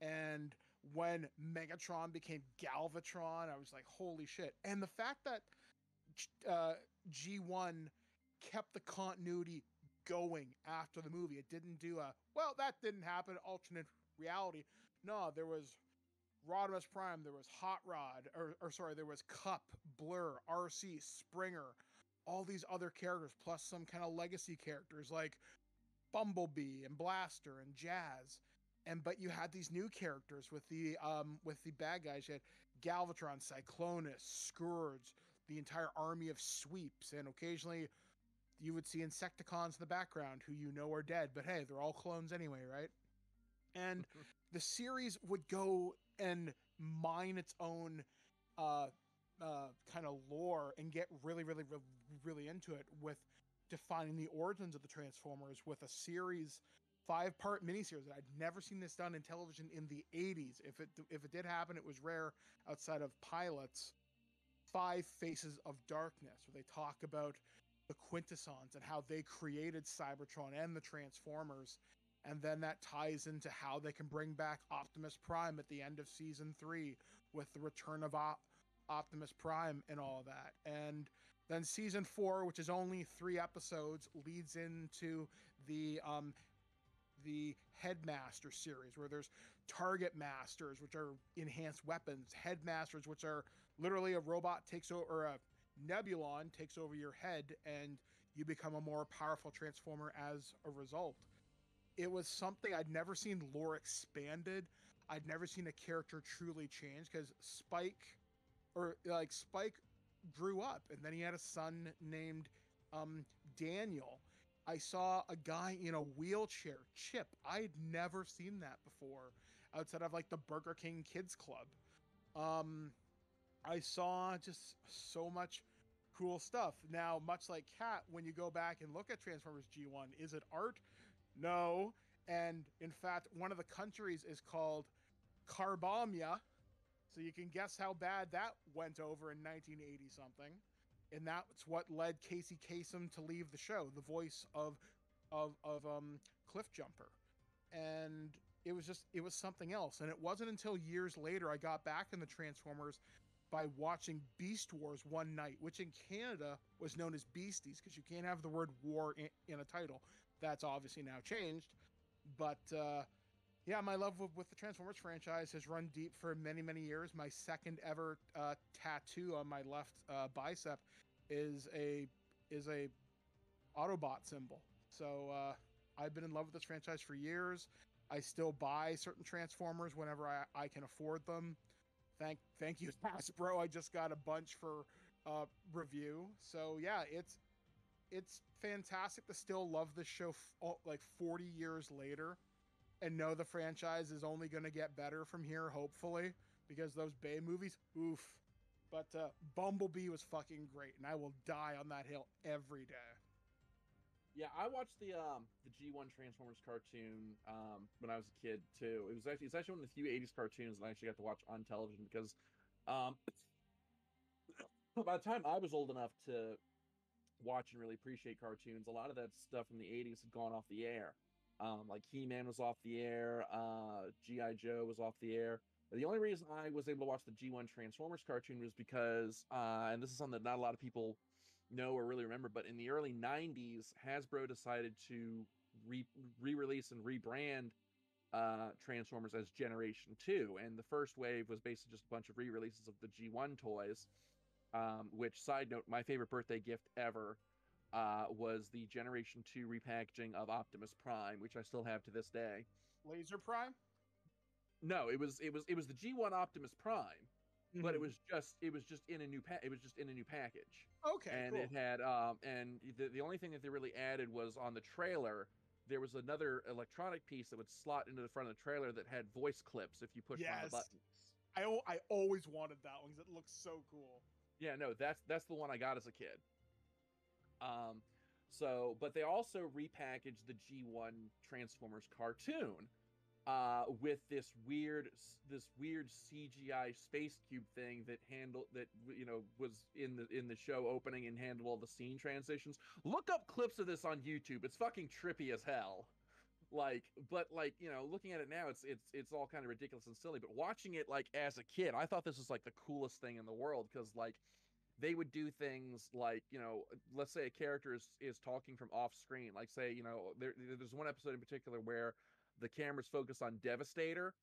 Speaker 3: And when Megatron became Galvatron, I was like, holy shit. And the fact that G1 kept the continuity going after the movie. It didn't do a, well, that didn't happen, alternate reality. No, there was Rodimus Prime, there was Hot Rod, or sorry, there was Cup, Blur, RC, Springer, all these other characters, plus some kind of legacy characters like Bumblebee and Blaster and Jazz. And but you had these new characters with the bad guys. You had Galvatron, Cyclonus, Scourge, the entire army of sweeps, and occasionally you would see Insecticons in the background who you know are dead, but hey, they're all clones anyway, right? And the series would go and mine its own kind of lore and get really into it with defining the origins of the Transformers with a series 5-part miniseries that I'd never seen this done in television in the 80s. If it did happen, it was rare outside of pilots. 5 Faces of Darkness, where they talk about the Quintessons and how they created Cybertron and the Transformers. And then that ties into how they can bring back Optimus Prime at the end of season 3 with the return of Optimus Prime and all of that. And then season 4, which is only 3 episodes, leads into the Headmaster series, where there's Target Masters, which are enhanced weapons, Headmasters, which are literally a robot takes over, or a Nebulon takes over your head, and you become a more powerful Transformer as a result. It was something I'd never seen lore expanded. I'd never seen a character truly change, because Spike grew up, and then he had a son named Daniel. I saw a guy in a wheelchair, Chip. I'd never seen that before outside of like the Burger King Kids Club. I saw just so much cool stuff. Now, much like Kat, when you go back and look at Transformers G1, is it art? No. And in fact, one of the countries is called Carbomia. So you can guess how bad that went over in 1980 something. And that's what led Casey Kasem to leave the show, the voice of Cliffjumper. And it was something else. And it wasn't until years later I got back in the Transformers by watching Beast Wars one night, which in Canada was known as Beasties, because you can't have the word war in a title. That's obviously now changed. But yeah, my love with the Transformers franchise has run deep for many, many years. My second ever tattoo on my left bicep is a Autobot symbol. So I've been in love with this franchise for years. I still buy certain Transformers whenever I can afford them. Thank you, Hasbro. I just got a bunch for review. So yeah, it's fantastic to still love this show like 40 years later, and know the franchise is only going to get better from here, hopefully, because those Bay movies, oof. But Bumblebee was fucking great, and I will die on that hill every day.
Speaker 1: Yeah, I watched the G1 Transformers cartoon when I was a kid too. It's actually one of the few 80s cartoons that I actually got to watch on television, because by the time I was old enough to watch and really appreciate cartoons, a lot of that stuff from the 80s had gone off the air. Like He-Man was off the air, G.I. Joe was off the air. The only reason I was able to watch the G1 Transformers cartoon was because, and this is something that not a lot of people know or really remember, but in the early 90s, Hasbro decided to re-release and rebrand Transformers as Generation 2. And the first wave was basically just a bunch of re-releases of the G1 toys, which, side note, my favorite birthday gift ever was the Generation 2 repackaging of Optimus Prime, which I still have to this day.
Speaker 3: Laser Prime?
Speaker 1: No, it was the G1 Optimus Prime,
Speaker 3: Mm-hmm.
Speaker 1: but it was just in a new package.
Speaker 3: Okay,
Speaker 1: and
Speaker 3: cool.
Speaker 1: It had and the only thing that they really added was on the trailer. There was another electronic piece that would slot into the front of the trailer that had voice clips if you pushed one of the buttons.
Speaker 3: I always wanted that one because it looks so cool.
Speaker 1: Yeah, no, that's the one I got as a kid. But they also repackaged the G1 Transformers cartoon with this weird CGI space cube thing that was in the show opening and handled all the scene transitions. Look up clips of this on YouTube. It's fucking trippy as hell. Looking at it now, it's all kind of ridiculous and silly. But watching it like as a kid, I thought this was like the coolest thing in the world, because like they would do things like, let's say a character is talking from off screen. Like, say, there's one episode in particular where the camera's focused on Devastator,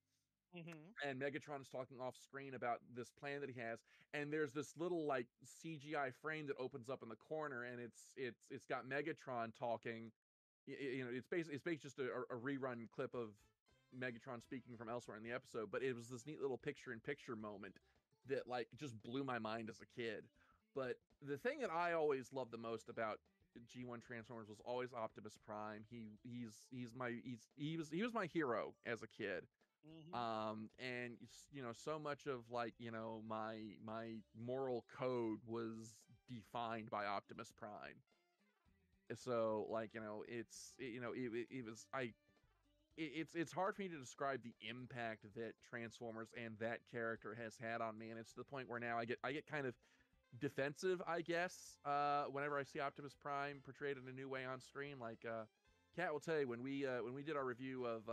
Speaker 3: Mm-hmm.
Speaker 1: and Megatron is talking off screen about this plan that he has, and there's this little like CGI frame that opens up in the corner, and it's got Megatron talking. It's basically just a rerun clip of Megatron speaking from elsewhere in the episode, but it was this neat little picture-in-picture moment that like just blew my mind as a kid. But the thing that I always loved the most about G1 Transformers was always Optimus Prime. He was my hero as a kid.
Speaker 3: Mm-hmm.
Speaker 1: And so much of like my moral code was defined by Optimus Prime. So like it's hard for me to describe the impact that Transformers and that character has had on me, and it's to the point where now I get kind of defensive, I guess, whenever I see Optimus Prime portrayed in a new way on screen. Like Kat will tell you, when we did our review of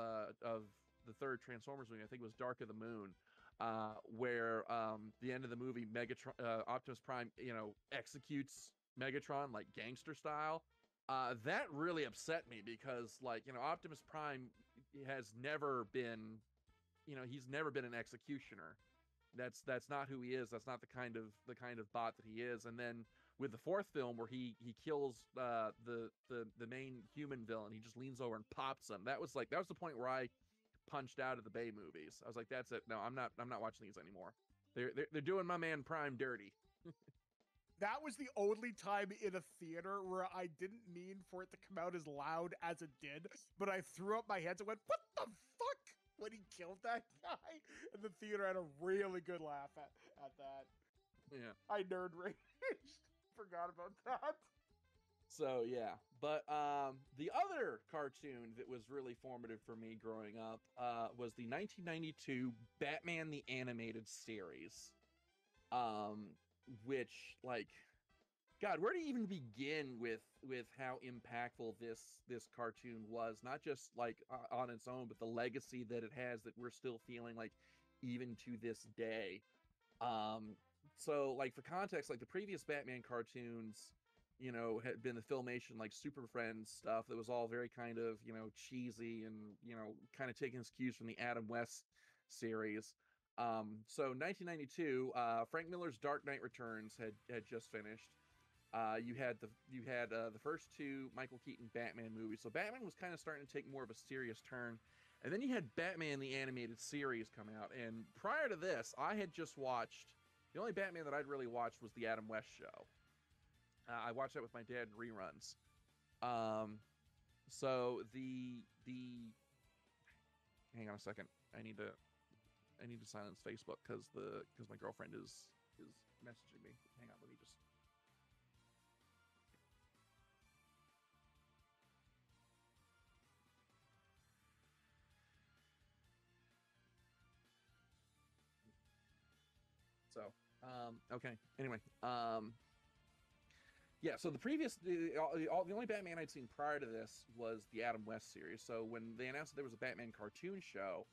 Speaker 1: the third Transformers movie, I think it was Dark of the Moon, where the end of the movie, Optimus Prime executes Megatron like gangster style. That really upset me because like Optimus Prime has never been, he's never been an executioner. That's not who he is. That's not the kind of bot that he is. And then with the fourth film where he kills the main human villain, he just leans over and pops him. That was the point where I punched out of the Bay movies. I was like, that's it. No, I'm not watching these anymore. They're doing my man Prime dirty.
Speaker 3: That was the only time in a theater where I didn't mean for it to come out as loud as it did, but I threw up my hands and went, "What the fuck?" when he killed that guy. And the theater had a really good laugh at that.
Speaker 1: Yeah.
Speaker 3: I nerd raged. Forgot about that.
Speaker 1: So yeah, but the other cartoon that was really formative for me growing up was the 1992 Batman the Animated Series, which, like, God, where do you even begin with how impactful this cartoon was? Not just like on its own, but the legacy that it has that we're still feeling like even to this day. So like for context, like the previous Batman cartoons, had been the Filmation like Super Friends stuff that was all very kind of, cheesy and, kind of taking its cues from the Adam West series. So 1992, Frank Miller's Dark Knight Returns had just finished. You had the first two Michael Keaton Batman movies. So Batman was kind of starting to take more of a serious turn. And then you had Batman the Animated Series come out. And prior to this, I had just watched, the only Batman that I'd really watched was the Adam West show. I watched that with my dad in reruns. So the hang on a second. I need to silence Facebook because my girlfriend is messaging me. Hang on, let me just. So, okay. Anyway, yeah. So the only Batman I'd seen prior to this was the Adam West series. So when they announced that there was a Batman cartoon show,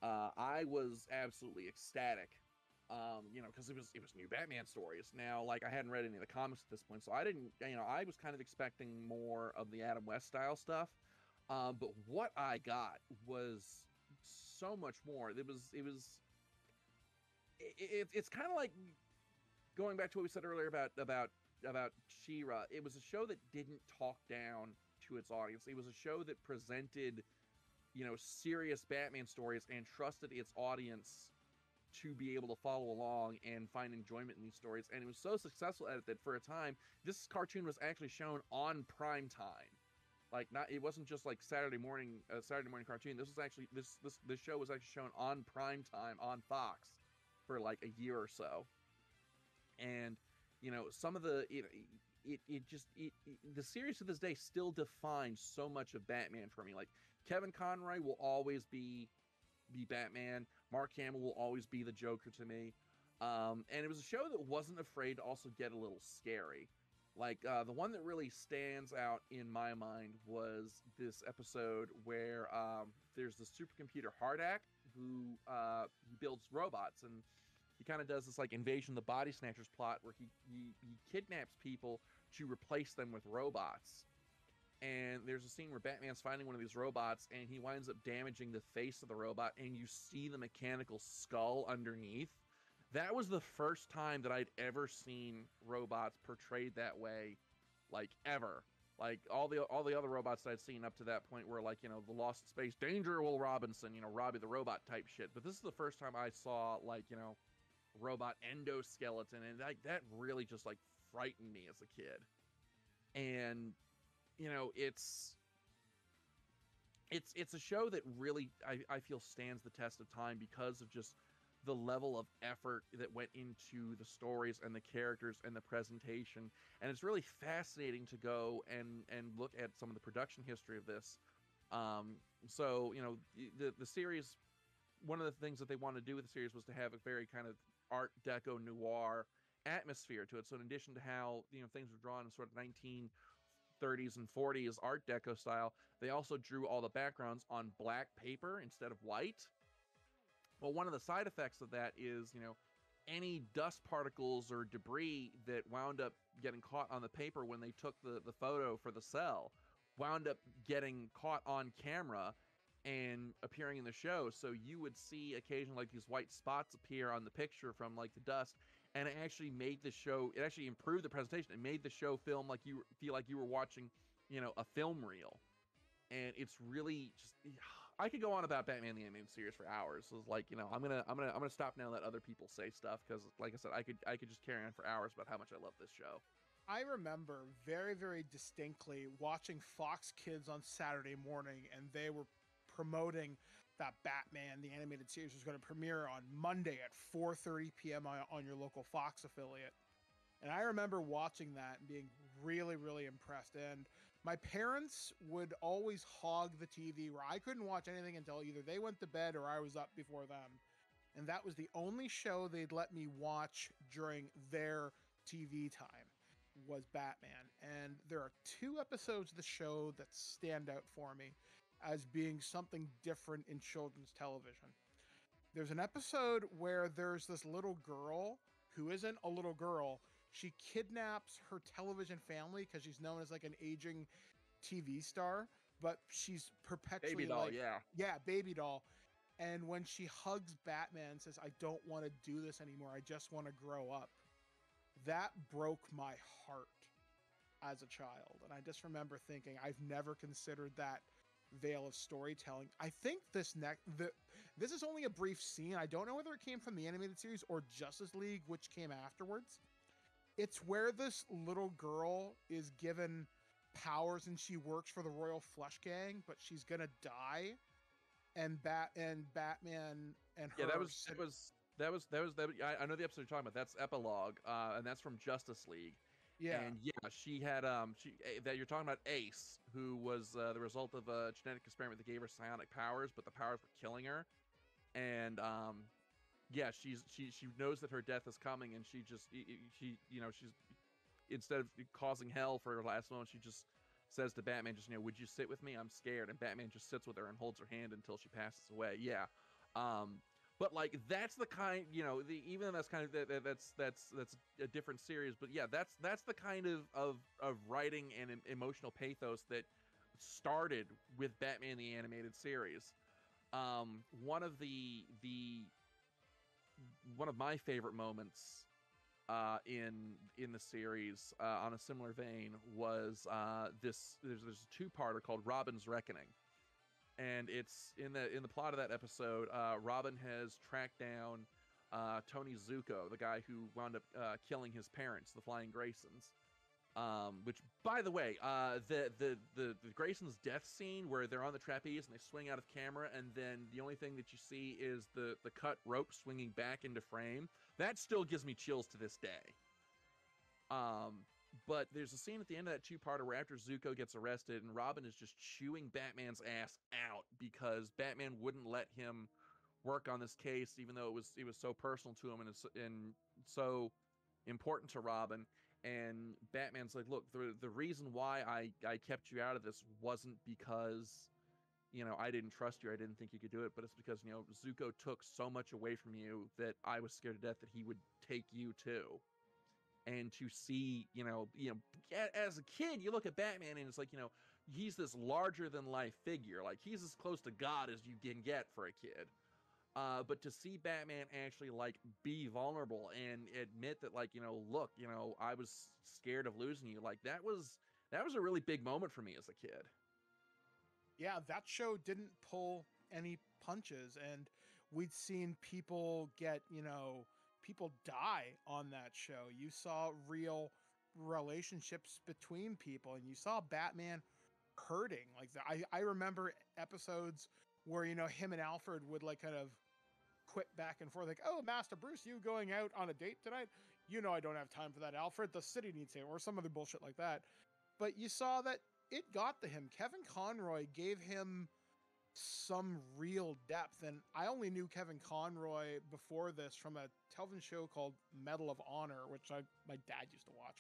Speaker 1: I was absolutely ecstatic. Because it was new Batman stories. Now, like, I hadn't read any of the comics at this point, so I didn't. I was kind of expecting more of the Adam West style stuff. But what I got was so much more. It's kind of like going back to what we said earlier about She-Ra. It was a show that didn't talk down to its audience. It was a show that presented, serious Batman stories and trusted its audience to be able to follow along and find enjoyment in these stories. And it was so successful at it that for a time, this cartoon was actually shown on prime time. Like, it wasn't just like Saturday morning cartoon. This was actually this show was actually shown on prime time on Fox for like a year or so. And some of the the series to this day still defines so much of Batman for me. Like, Kevin Conroy will always be Batman. Mark Hamill will always be the Joker to me. And it was a show that wasn't afraid to also get a little scary. Like, the one that really stands out in my mind was this episode where there's the supercomputer Hardak who builds robots. And, he kind of does this like Invasion of the Body Snatchers plot where he kidnaps people to replace them with robots. And there's a scene where Batman's finding one of these robots and he winds up damaging the face of the robot, and you see the mechanical skull underneath. That was the first time that I'd ever seen robots portrayed that way, like ever. Like all the other robots that I'd seen up to that point were like, you know, the Lost in Space Danger Will Robinson, you know, Robbie the Robot type shit. But this is the first time I saw like, you know, robot endoskeleton, and that really just like frightened me as a kid. And you know, it's a show that really I feel stands the test of time because of just the level of effort that went into the stories and the characters and the presentation. And it's really fascinating to go and look at some of the production history of this. So, you know, the series, one of the things that they wanted to do with the series was to have a very kind of Art Deco noir atmosphere to it. So in addition to how, you know, things were drawn in sort of 1930s and 40s Art Deco style, they also drew all the backgrounds on black paper instead of white. Well, one of the side effects of that is, you know, any dust particles or debris that wound up getting caught on the paper when they took the photo for the cell wound up getting caught on camera and appearing in the show. So you would see occasionally like these white spots appear on the picture from like the dust, and it actually made the show, it actually improved the presentation. It made the show feel like you were watching, you know, a film reel. And it's really just, I could go on about Batman the Animated Series for hours. So it's like, you know, I'm gonna stop now and let other people say stuff, because like I said, I could just carry on for hours about how much I love this show.
Speaker 3: I remember very, very distinctly watching Fox Kids on Saturday morning, and they were promoting that Batman the Animated Series was going to premiere on Monday at 4:30 p.m. on your local Fox affiliate. And I remember watching that and being really, really impressed. And my parents would always hog the TV where I couldn't watch anything until either they went to bed or I was up before them. And that was the only show they'd let me watch during their TV time, was Batman. And there are 2 episodes of the show that stand out for me as being something different in children's television. There's an episode where there's this little girl who isn't a little girl. She kidnaps her television family because she's known as like an aging TV star, but she's perpetually
Speaker 1: Baby doll,
Speaker 3: like,
Speaker 1: yeah.
Speaker 3: baby doll. And when she hugs Batman and says, "I don't want to do this anymore, I just want to grow up," that broke my heart as a child. And I just remember thinking, I've never considered that veil of storytelling. I think this is only a brief scene. I don't know whether it came from the animated series or Justice League, which came afterwards. It's where this little girl is given powers and she works for the Royal Flush Gang, but she's gonna die. And Batman and her.
Speaker 1: Yeah, I know the episode you're talking about. That's Epilogue, and that's from Justice League.
Speaker 3: Yeah.
Speaker 1: And yeah, she had that you're talking about Ace, who was the result of a genetic experiment that gave her psionic powers, but the powers were killing her. And yeah, she knows that her death is coming, and she's instead of causing hell for her last moment, she just says to Batman, just, you know, "Would you sit with me? I'm scared." And Batman just sits with her and holds her hand until she passes away. Yeah. But like, that's the kind, you know, even though that's kind of that's a different series, but yeah, that's the kind of writing and emotional pathos that started with Batman the Animated Series. One of my favorite moments in the series, on a similar vein, was there's a 2-parter called Robin's Reckoning. And it's in the plot of that episode, Robin has tracked down Tony Zuko, the guy who wound up killing his parents, the Flying Graysons. Which, by the way, the Graysons' death scene where they're on the trapeze and they swing out of camera, and then the only thing that you see is the cut rope swinging back into frame. That still gives me chills to this day. But there's a scene at the end of that 2-parter where after Zuko gets arrested and Robin is just chewing Batman's ass out because Batman wouldn't let him work on this case, even though it was so personal to him and so important to Robin. And Batman's like, "Look, the reason why I kept you out of this wasn't because I didn't trust you. I didn't think you could do it, but it's because, Zuko took so much away from you that I was scared to death that he would take you too. And to see, as a kid, you look at Batman and it's like, he's this larger than life figure. Like, he's as close to God as you can get for a kid. But to see Batman actually like be vulnerable and admit that, like, look, I was scared of losing you. Like, that was a really big moment for me as a kid.
Speaker 3: Yeah, that show didn't pull any punches, and we'd seen people get, people die on that show. You saw real relationships between people, and you saw Batman hurting. Like, I remember episodes where, him and Alfred would like kind of quit back and forth, like, oh, Master Bruce, you going out on a date tonight? I don't have time for that, Alfred. The city needs him, or some other bullshit like that. But you saw that it got to him. Kevin Conroy gave him some real depth, and I only knew Kevin Conroy before this from a television show called Medal of Honor, which my dad used to watch.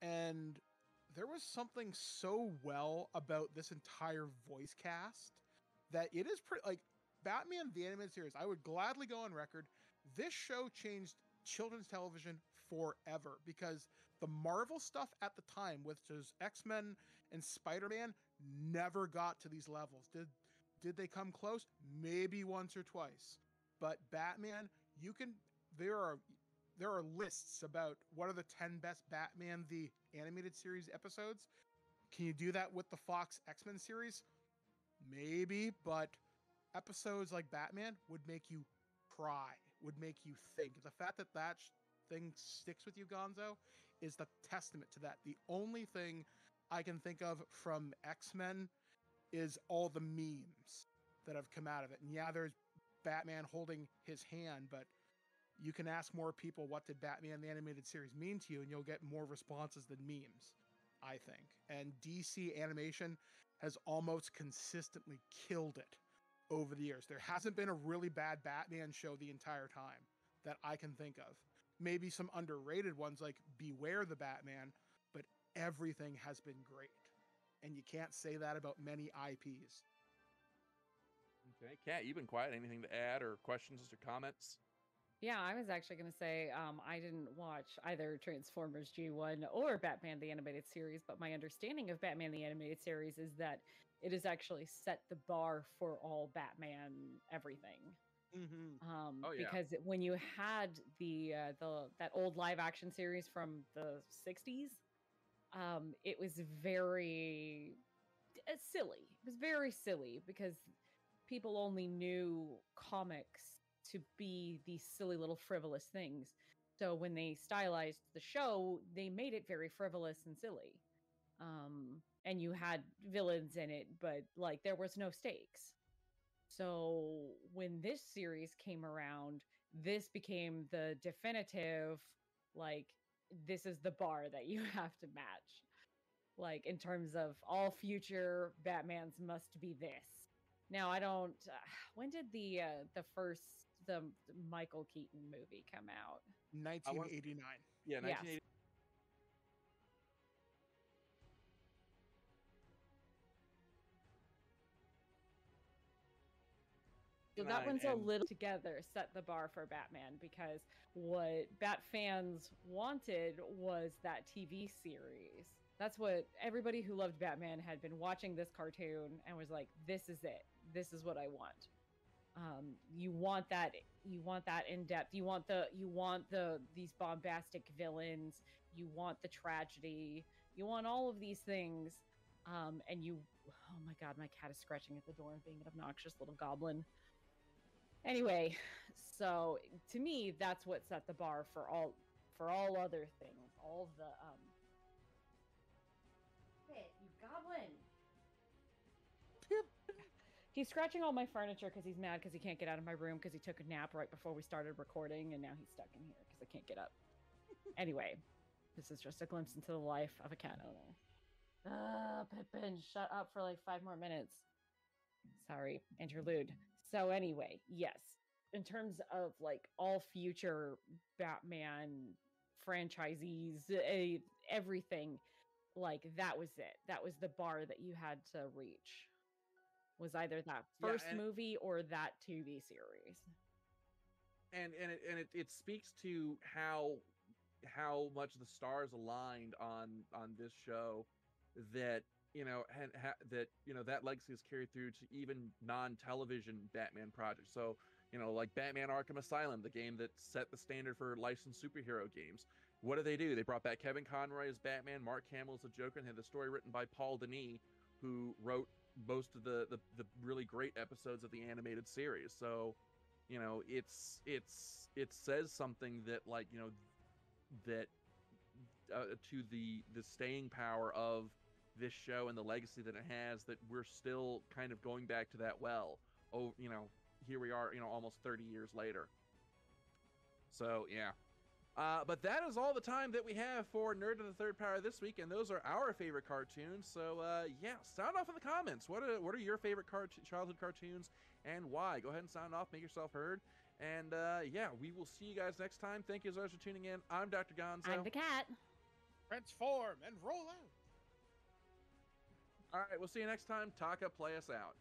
Speaker 3: And there was something so well about this entire voice cast that it is pretty, like, Batman the Animated Series. I would gladly go on record. This show changed children's television forever, because the Marvel stuff at the time, which was X-Men and Spider-Man, never got to these levels. Did they come close? Maybe once or twice. But Batman, there are lists about what are the 10 best Batman the Animated Series episodes. Can you do that with the Fox X-Men series? Maybe, but episodes like Batman would make you cry, would make you think. The fact that thing sticks with you, Gonzo, is the testament to that. The only thing I can think of from X-Men is all the memes that have come out of it. And yeah, there's Batman holding his hand, but you can ask more people, what did Batman the Animated Series mean to you? And you'll get more responses than memes, I think. And DC animation has almost consistently killed it over the years. There hasn't been a really bad Batman show the entire time that I can think of. Maybe some underrated ones like Beware the Batman, but everything has been great. And you can't say that about many IPs.
Speaker 1: Okay, Kat, you've been quiet. Anything to add or questions or comments?
Speaker 2: Yeah, I was actually going to say I didn't watch either Transformers G1 or Batman the Animated Series, but my understanding of Batman the Animated Series is that it has actually set the bar for all Batman everything.
Speaker 3: Mm-hmm.
Speaker 1: Oh, yeah.
Speaker 2: Because when you had that old live action series from the 60s, it was very silly. It was very silly because people only knew comics to be these silly little frivolous things. So when they stylized the show, they made it very frivolous and silly. And you had villains in it, but like there was no stakes. So when this series came around, this became the definitive, like, this is the bar that you have to match. Like, in terms of all future Batmans must be this. Now, I don't. When did the Michael Keaton movie come out?
Speaker 3: 1989.
Speaker 1: Yeah, 1989.
Speaker 2: Yes. So that one's a little together set the bar for Batman, because what Bat fans wanted was that TV series. That's what everybody who loved Batman had been watching this cartoon and was like, this is it. This is what I want. You want that in depth. You want these bombastic villains. You want the tragedy. You want all of these things. And oh my God, my cat is scratching at the door and being an obnoxious little goblin. Anyway, so to me, that's what set the bar for all other things. All the Hey, you goblin! He's scratching all my furniture because he's mad because he can't get out of my room because he took a nap right before we started recording, and now he's stuck in here because I can't get up. Anyway, this is just a glimpse into the life of a cat owner. Pippin, shut up for like 5 more minutes. Sorry, interlude. So anyway, yes, in terms of like all future Batman franchisees, everything, like that was it. That was the bar that you had to reach. was either that
Speaker 1: Yeah,
Speaker 2: first
Speaker 1: and-
Speaker 2: movie or that TV series.
Speaker 1: and it speaks to how much the stars aligned on this show, that that legacy is carried through to even non-television Batman projects. So like Batman Arkham Asylum, the game that set the standard for licensed superhero games. What did they do? They brought back Kevin Conroy as Batman, Mark Hamill as the Joker, and had the story written by Paul Dini, who wrote most of the really great episodes of the animated series. So it says something that, like, that to the staying power of this show and the legacy that it has, that we're still kind of going back to that well. Oh, here we are, almost 30 years later. So yeah. But that is all the time that we have for Nerd of the Third Power this week, and those are our favorite cartoons. So yeah, sound off in the comments. What are your favorite childhood cartoons, and why? Go ahead and sound off, make yourself heard. And yeah, we will see you guys next time. Thank you as always for tuning in. I'm Dr. Gonzo.
Speaker 2: I'm the cat.
Speaker 3: Transform and roll out.
Speaker 1: All right, we'll see you next time. Taka, play us out.